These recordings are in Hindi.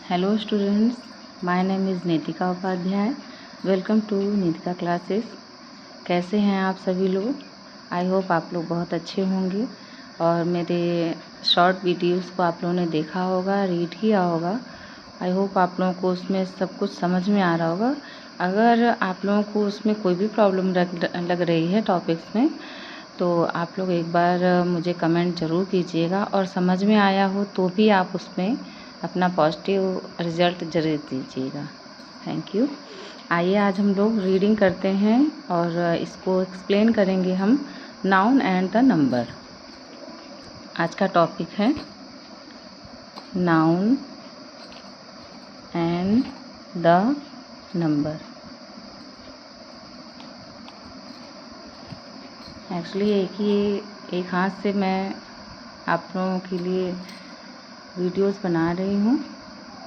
Hello students, my name is Nitika Upadhyay. Welcome to Nitika classes. कैसे हैं आप सभी लोग? आई होप आप लोग बहुत अच्छे होंगे और मेरे शॉर्ट वीडियोस को आप लोगों ने देखा होगा, रीड किया होगा. आई होप आप लोगों को उसमें सब कुछ समझ में आ रहा होगा. अगर आप लोगों को उसमें कोई भी प्रॉब्लम लग रही है टॉपिक्स में, तो आप लोग एक बार मुझे कमेंट ज़रूर कीजिएगा और समझ में आया हो तो भी आप उसमें अपना पॉजिटिव रिज़ल्ट जरूर दीजिएगा. Thank you. आइए आज हम लोग रीडिंग करते हैं और इसको एक्सप्लेन करेंगे हम नाउन एंड द नंबर. आज का टॉपिक है noun and the number. Actually एक हाथ से मैं आप लोगों के लिए वीडियोस बना रही हूँ.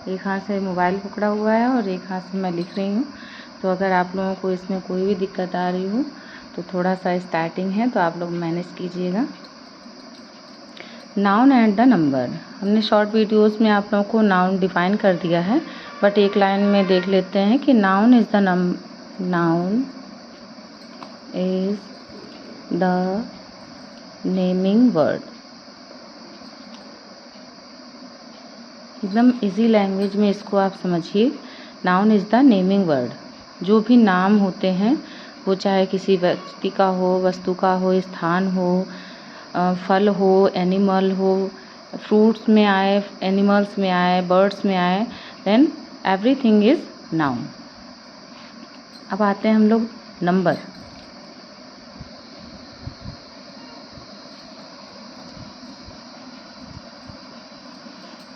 एक हाथ से मोबाइल पकड़ा हुआ है और एक हाथ से मैं लिख रही हूँ. तो अगर आप लोगों को इसमें कोई भी दिक्कत आ रही हो तो थोड़ा सा स्टार्टिंग है तो आप लोग मैनेज कीजिएगा. Noun and the number. हमने शॉर्ट वीडियोस में आप लोगों को नाउन डिफाइन कर दिया है, बट एक लाइन में देख लेते हैं कि noun is the naming word. एकदम इजी लैंग्वेज में इसको आप समझिए. Noun is the naming word. जो भी नाम होते हैं वो चाहे किसी व्यक्ति का हो, वस्तु का हो, स्थान हो, फल हो, एनिमल हो, फ्रूट्स में आए, एनिमल्स में आए, बर्ड्स में आए, देन एवरीथिंग इज़ नाउन. अब आते हैं हम लोग नंबर.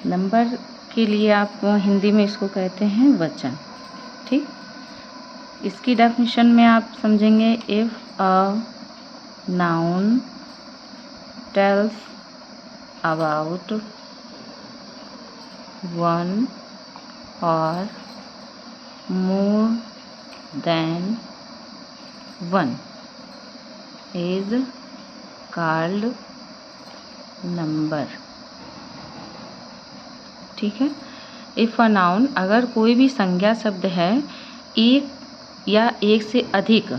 नंबर के लिए आप हिंदी में इसको कहते हैं वचन. ठीक. इसकी डेफिनेशन में आप समझेंगे, if a noun tells about one और more than one is called number. ठीक है. इफ़ अ नाउन, अगर कोई भी संज्ञा शब्द है एक या एक से अधिक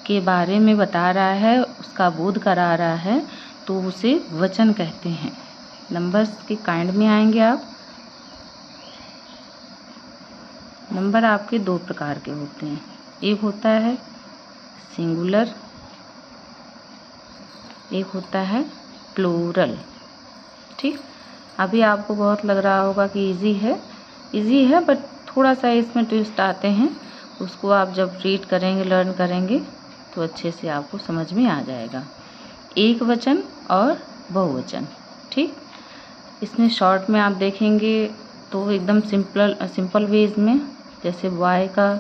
के बारे में बता रहा है, उसका बोध करा रहा है, तो उसे वचन कहते हैं. नंबर्स के काइंड में आएंगे आप. नंबर आपके दो प्रकार के होते हैं. एक होता है सिंगुलर, एक होता है प्लूरल. ठीक. अभी आपको बहुत लग रहा होगा कि इजी है बट थोड़ा सा इसमें ट्विस्ट आते हैं. उसको आप जब रीड करेंगे, लर्न करेंगे तो अच्छे से आपको समझ में आ जाएगा. एक वचन और बहुवचन. ठीक. इसमें शॉर्ट में आप देखेंगे तो एकदम सिंपल वेज में, जैसे बॉय का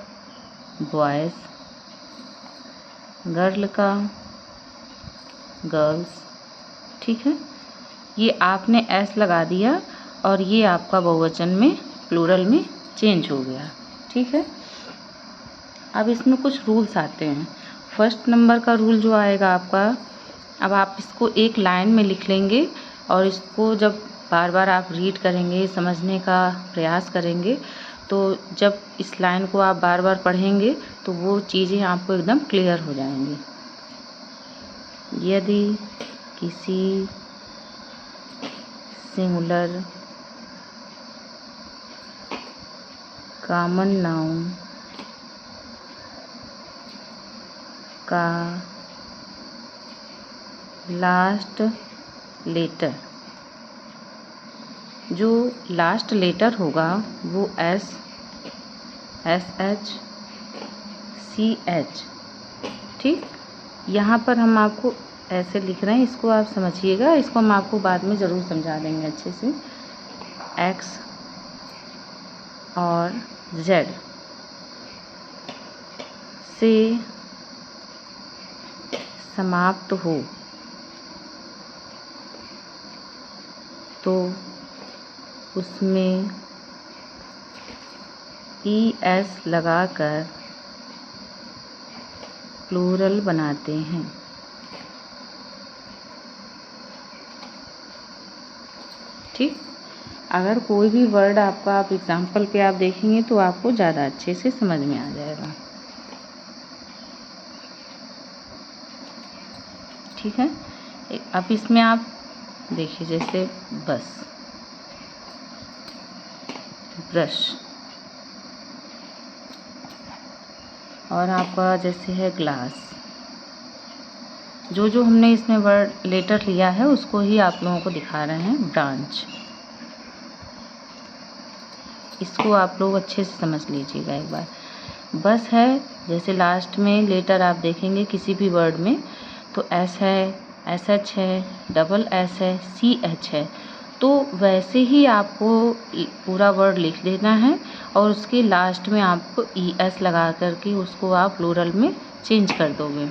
बॉयज़, गर्ल का गर्ल्स. ठीक है. ये आपने एस लगा दिया और ये आपका बहुवचन में, प्लूरल में चेंज हो गया. ठीक है. अब इसमें कुछ रूल्स आते हैं. फर्स्ट नंबर का रूल जो आएगा आपका, अब आप इसको एक लाइन में लिख लेंगे और इसको जब बार बार आप रीड करेंगे, समझने का प्रयास करेंगे, तो जब इस लाइन को आप बार बार पढ़ेंगे तो वो चीज़ें आपको एकदम क्लियर हो जाएंगी. यदि किसी सिंगुलर कॉमन नाउन का लास्ट लेटर, जो लास्ट लेटर होगा वो एस, एच, सी एच. ठीक. यहाँ पर हम आपको ऐसे लिख रहे हैं, इसको आप समझिएगा. इसको हम आपको बाद में ज़रूर समझा देंगे अच्छे से. एक्स और जेड से समाप्त हो तो उसमें ई एस लगाकर प्लूरल बनाते हैं. ठीक. अगर कोई भी वर्ड आपका आप एग्जाम्पल पे आप देखेंगे तो आपको ज़्यादा अच्छे से समझ में आ जाएगा। ठीक है, अब इसमें आप देखिए जैसे बस, ब्रश, और आपका जैसे है ग्लास। जो जो हमने इसमें वर्ड लेटर लिया है उसको ही आप लोगों को दिखा रहे हैं। ब्रांच, इसको आप लोग अच्छे से समझ लीजिएगा एक बार। बस है, जैसे लास्ट में लेटर आप देखेंगे किसी भी वर्ड में तो एस है, एस एच है, डबल एस है, सी एच है, तो वैसे ही आपको पूरा वर्ड लिख देना है और उसके लास्ट में आपको ई एस लगा करके उसको आप प्लूरल में चेंज कर दोगे।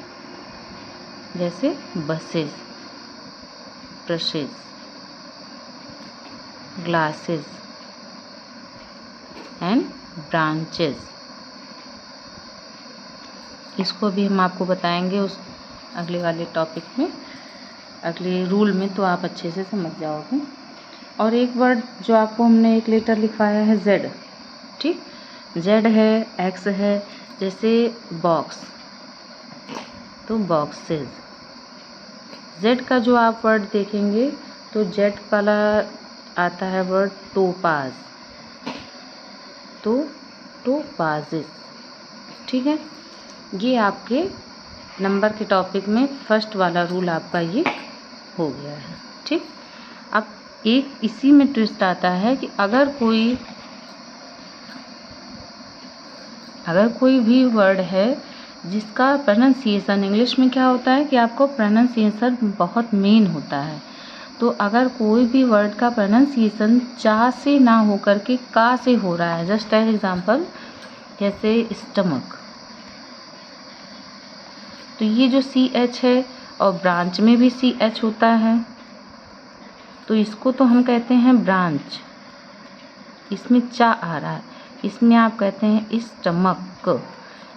जैसे buses, brushes, glasses and branches. इसको भी हम आपको बताएंगे उस अगले वाले टॉपिक में, अगले रूल में, तो आप अच्छे से समझ जाओगे। और एक वर्ड जो आपको हमने एक लेटर लिखवाया है जेड, ठीक, जेड है, एक्स है, जैसे बॉक्स तो बॉक्सेस। जेड का जो आप वर्ड देखेंगे तो जेड वाला आता है वर्ड टोपाज, तो टोपाजेस। ठीक है, ये आपके नंबर के टॉपिक में फर्स्ट वाला रूल आपका ये हो गया है। ठीक, अब एक इसी में ट्विस्ट आता है कि अगर कोई भी वर्ड है जिसका प्रोनाउंसिएशन इंग्लिश में क्या होता है कि आपको प्रोनाउंसिएशन बहुत मेन होता है, तो अगर कोई भी वर्ड का प्रोनाउंसिएशन चा से ना हो करके का से हो रहा है, जस्ट एज एग्जांपल जैसे स्टमक, तो ये जो सी एच है और ब्रांच में भी सी एच होता है, तो इसको तो हम कहते हैं ब्रांच। इसमें चा आ रहा है, इसमें आप कहते हैं स्टमक।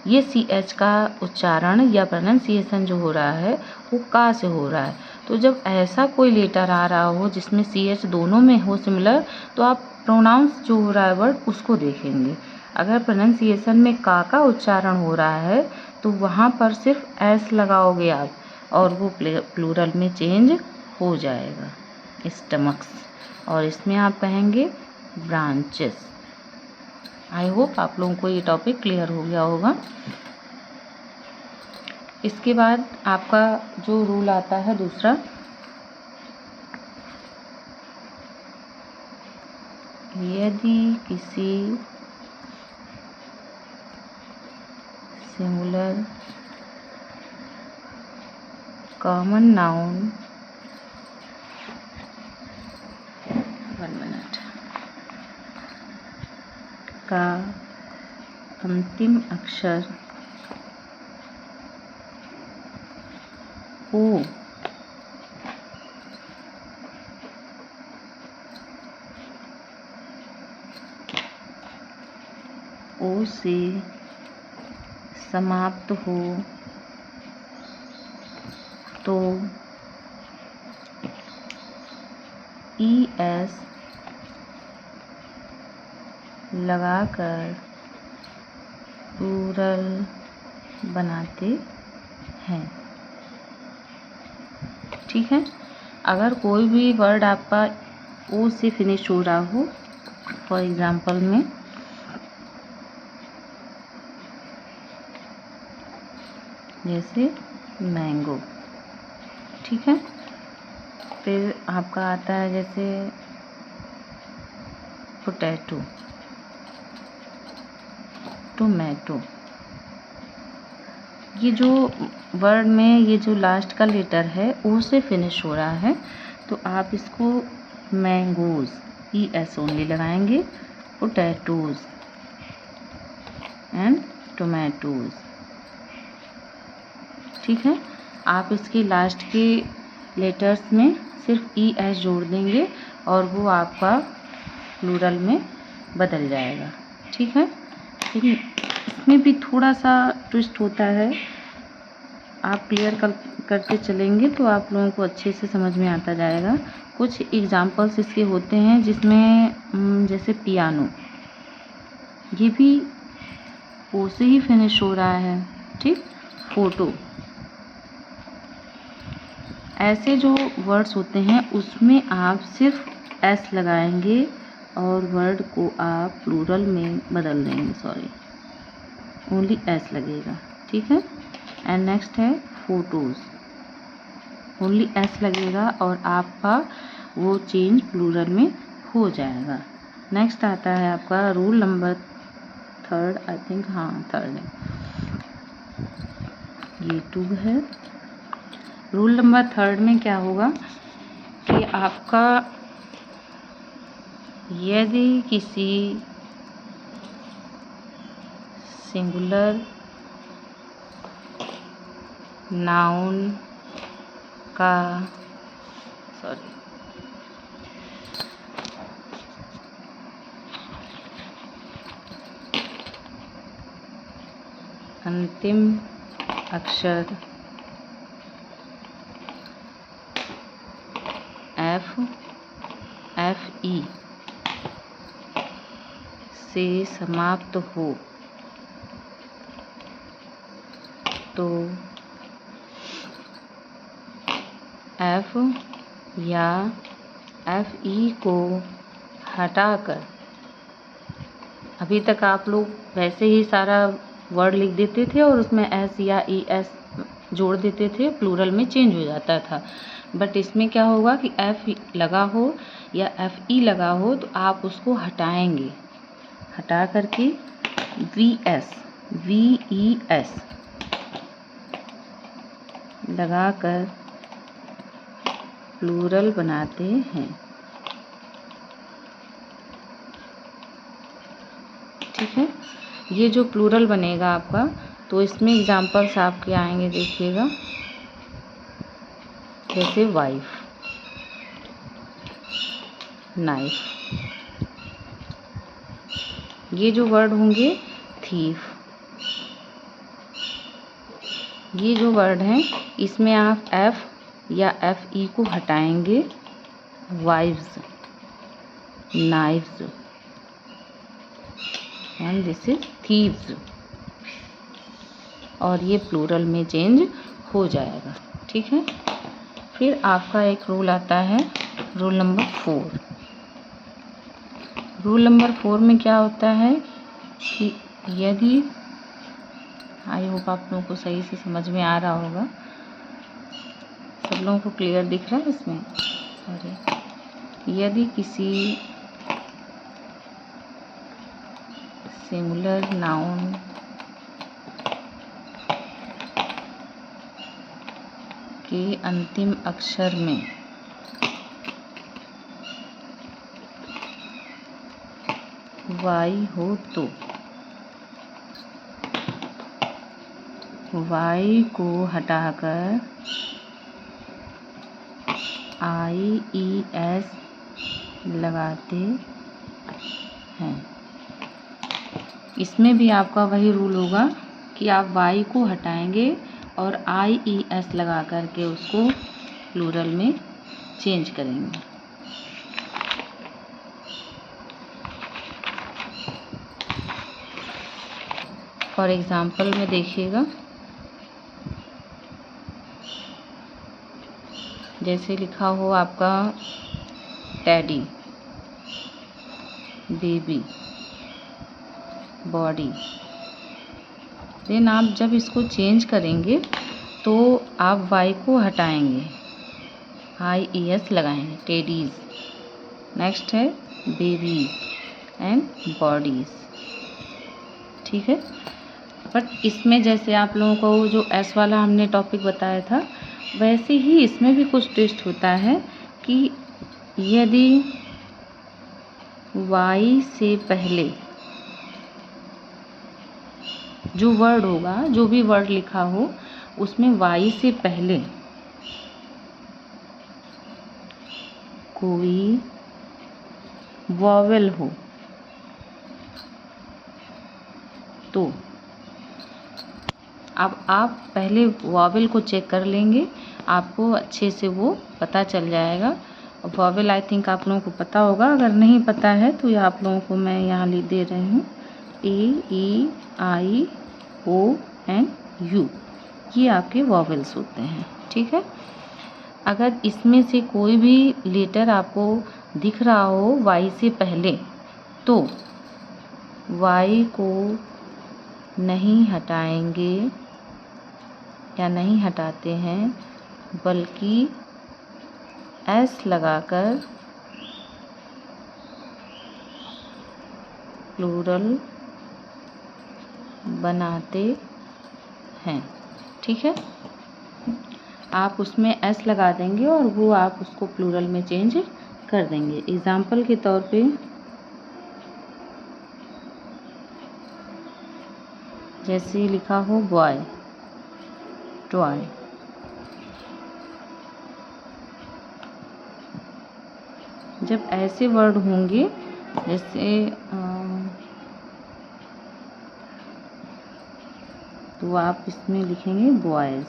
ये सी एच का उच्चारण या प्रोनाउंसिएशन जो हो रहा है वो का से हो रहा है। तो जब ऐसा कोई लेटर आ रहा हो जिसमें सी एच दोनों में हो सिमिलर, तो आप प्रोनाउंस जो हो रहा है वर्ड उसको देखेंगे। अगर प्रोनाउंसिएशन में का उच्चारण हो रहा है तो वहाँ पर सिर्फ एस लगाओगे आप और वो प्लूरल में चेंज हो जाएगा, स्टमक्स, और इसमें आप कहेंगे ब्रांचेस। आई होप आप लोगों को ये टॉपिक क्लियर हो गया होगा। इसके बाद आपका जो रूल आता है दूसरा, यदि किसी सिंगुलर कॉमन नाउन, 1 मिनट, का अंतिम अक्षर ओ से समाप्त हो तो ई एस लगाकर प्लूरल बनाते हैं। ठीक है, अगर कोई भी वर्ड आपका ओ से फिनिश हो रहा हो, फॉर एग्जांपल में जैसे मैंगो, ठीक है, फिर आपका आता है जैसे पोटैटो, टोमेटो। ये जो वर्ड में ये जो लास्ट का लेटर है ओ से फिनिश हो रहा है, तो आप इसको मैंगोज, ई एस ओनली लगाएंगे, पोटैटोज एंड टोमेटोज। ठीक है, आप इसके लास्ट के लेटर्स में सिर्फ ई एस जोड़ देंगे और वो आपका प्लूरल में बदल जाएगा। ठीक है, लेकिन इसमें भी थोड़ा सा ट्विस्ट होता है, आप क्लियर करते चलेंगे तो आप लोगों को अच्छे से समझ में आता जाएगा। कुछ एग्जाम्पल्स इसके होते हैं जिसमें जैसे पियानो, ये भी ओ से ही फिनिश हो रहा है, ठीक। फोटो, ऐसे जो वर्ड्स होते हैं उसमें आप सिर्फ एस लगाएंगे और वर्ड को आप प्लूरल में बदल देंगे, सॉरी ओनली एस लगेगा, ठीक है। एंड नेक्स्ट है फोटोज़, ओनली एस लगेगा और आपका वो चेंज प्लूरल में हो जाएगा। नेक्स्ट आता है आपका रूल नंबर 3, आई थिंक, हाँ 3 है, ये 2 है। रूल नंबर 3 में क्या होगा कि आपका यदि किसी सिंगुलर नाउन का, सॉरी, अंतिम अक्षर FE से समाप्त हो तो F या FE को हटाकर, अभी तक आप लोग वैसे ही सारा वर्ड लिख देते थे और उसमें S या ES जोड़ देते थे, प्लूरल में चेंज हो जाता था। बट इसमें क्या होगा कि F लगा हो या FE लगा हो तो आप उसको हटाएंगे, हटा करके VES लगाकर प्लूरल बनाते हैं, ठीक है। ये जो प्लूरल बनेगा आपका, तो इसमें एग्जाम्पल्स आपके आएंगे, देखिएगा, जैसे वाइफ, नाइफ, ये जो वर्ड होंगे थीफ, ये जो वर्ड हैं इसमें आप F या FE को हटाएंगे, wives, knives, and this is thieves, और ये प्लूरल में चेंज हो जाएगा, ठीक है। फिर आपका एक रूल आता है, रूल नंबर 4। रूल नंबर 4 में क्या होता है कि यदि, आई होप आप लोगों को सही से समझ में आ रहा होगा, सब लोगों को क्लियर दिख रहा है इसमें, सॉरी, यदि किसी सिंगुलर नाउन के अंतिम अक्षर में Y हो तो Y को हटाकर IES लगाते हैं। इसमें भी आपका वही रूल होगा कि आप Y को हटाएंगे और IES लगा करके उसको प्लूरल में चेंज करेंगे। फॉर एग्ज़ाम्पल में देखिएगा, जैसे लिखा हो आपका टैडी, बेबी, बॉडी, देन आप जब इसको चेंज करेंगे तो आप Y को हटाएंगे, IES लगाएंगे, टेडीज़, नेक्स्ट है बेबीज़ एंड बॉडीज़, ठीक है। बट इसमें जैसे आप लोगों को जो S वाला हमने टॉपिक बताया था, वैसे ही इसमें भी कुछ ट्विस्ट होता है कि यदि Y से पहले जो वर्ड होगा, जो भी वर्ड लिखा हो उसमें Y से पहले कोई वॉवेल हो तो अब आप पहले वॉवेल को चेक कर लेंगे, आपको अच्छे से वो पता चल जाएगा वॉवेल आई थिंक आप लोगों को पता होगा, अगर नहीं पता है तो ये आप लोगों को मैं यहाँ लिख दे रही हूँ। ए, ई, आई, ओ एंड यू, ये आपके वॉवेल्स होते हैं। ठीक है, अगर इसमें से कोई भी लेटर आपको दिख रहा हो वाई से पहले, तो वाई को नहीं हटाएंगे या नहीं हटाते हैं, बल्कि एस लगाकर प्लूरल बनाते हैं। ठीक है, आप उसमें एस लगा देंगे और वो आप उसको प्लूरल में चेंज कर देंगे। एग्जाम्पल के तौर पे जैसे लिखा हो बॉय, टॉय, जब ऐसे वर्ड होंगे जैसे तो आप इसमें लिखेंगे बॉयज़,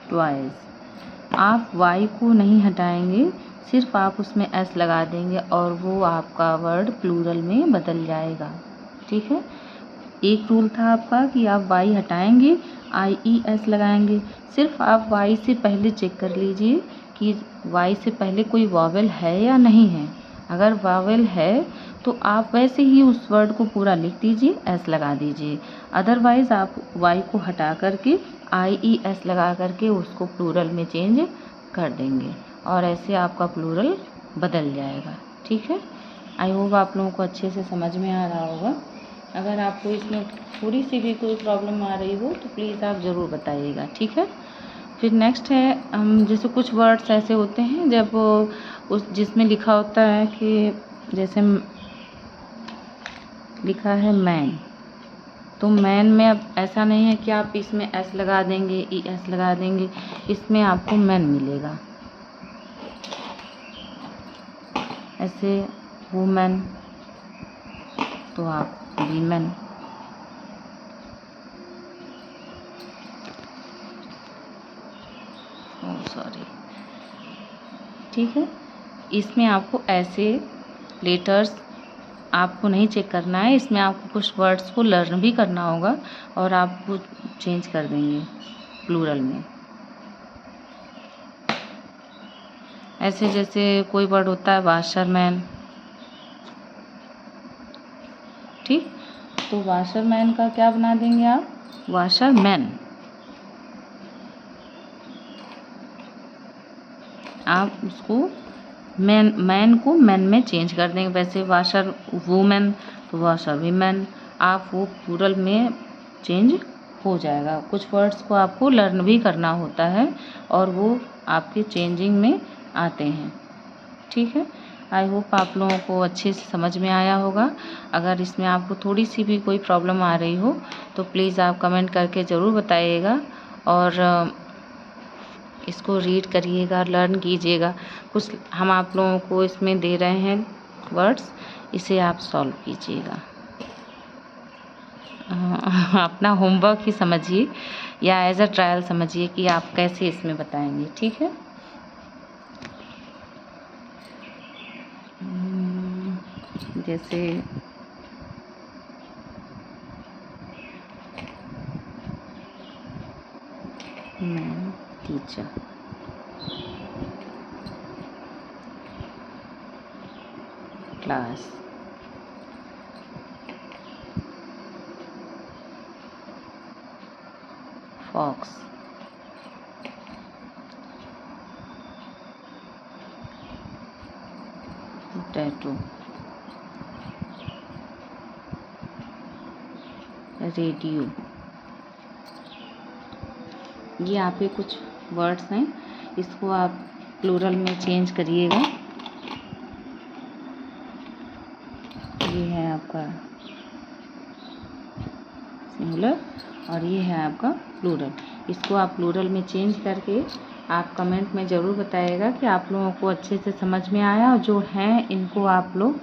टॉयज़। आप वाई को नहीं हटाएंगे, सिर्फ आप उसमें एस लगा देंगे और वो आपका वर्ड प्लूरल में बदल जाएगा। ठीक है, एक रूल था आपका कि आप वाई हटाएंगे, आई ई एस लगाएंगे। सिर्फ आप वाई से पहले चेक कर लीजिए कि वाई से पहले कोई वॉवेल है या नहीं है। अगर वॉवेल है तो आप वैसे ही उस वर्ड को पूरा लिख दीजिए, एस लगा दीजिए। अदरवाइज़ आप वाई को हटा करके आई ई एस लगा करके उसको प्लूरल में चेंज कर देंगे और ऐसे आपका प्लूरल बदल जाएगा। ठीक है, आई होप आप लोगों को अच्छे से समझ में आ रहा होगा। अगर आपको इसमें थोड़ी सी भी कोई प्रॉब्लम आ रही हो तो प्लीज़ आप ज़रूर बताइएगा। ठीक है, फिर नेक्स्ट है जैसे कुछ वर्ड्स ऐसे होते हैं जब उस जिसमें लिखा होता है कि जैसे लिखा है मैन, तो मैन में अब ऐसा नहीं है कि आप इसमें एस लगा देंगे, ई एस लगा देंगे, इसमें आपको मैन मिलेगा। ऐसे वुमेन तो आप वीमेन, सॉरी। ठीक है, इसमें आपको ऐसे लेटर्स आपको नहीं चेक करना है, इसमें आपको कुछ वर्ड्स को लर्न भी करना होगा और आप वो चेंज कर देंगे प्लूरल में। ऐसे जैसे कोई वर्ड होता है वाशरमैन, ठीक, तो वाशरमैन का क्या बना देंगे आप, वाशरमैन। आप उसको मैन को मैन में चेंज कर देंगे। वैसे वाशर वुमेन तो वाशर वीमेन, आप वो प्लूरल में चेंज हो जाएगा। कुछ वर्ड्स को आपको लर्न भी करना होता है और वो आपके चेंजिंग में आते हैं। ठीक है, आई होप आप लोगों को अच्छे से समझ में आया होगा। अगर इसमें आपको थोड़ी सी भी कोई प्रॉब्लम आ रही हो तो प्लीज़ आप कमेंट करके ज़रूर बताइएगा और इसको रीड करिएगा, लर्न कीजिएगा। कुछ हम आप लोगों को इसमें दे रहे हैं वर्ड्स, इसे आप सॉल्व कीजिएगा। अपना होमवर्क ही समझिए या एज अ ट्रायल समझिए कि आप कैसे इसमें बताएंगे। ठीक है, जैसे मैं teacher, class, fox, tattoo, radio. ये आपके कुछ वर्ड्स हैं, इसको आप प्लूरल में चेंज करिएगा। ये है आपका सिंगुलर और ये है आपका प्लूरल। इसको आप प्लूरल में चेंज करके आप कमेंट में ज़रूर बताइएगा कि आप लोगों को अच्छे से समझ में आया, और जो हैं इनको आप लोग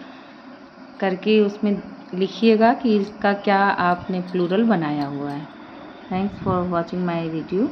करके उसमें लिखिएगा कि इसका क्या आपने प्लूरल बनाया हुआ है। Thanks for watching my video.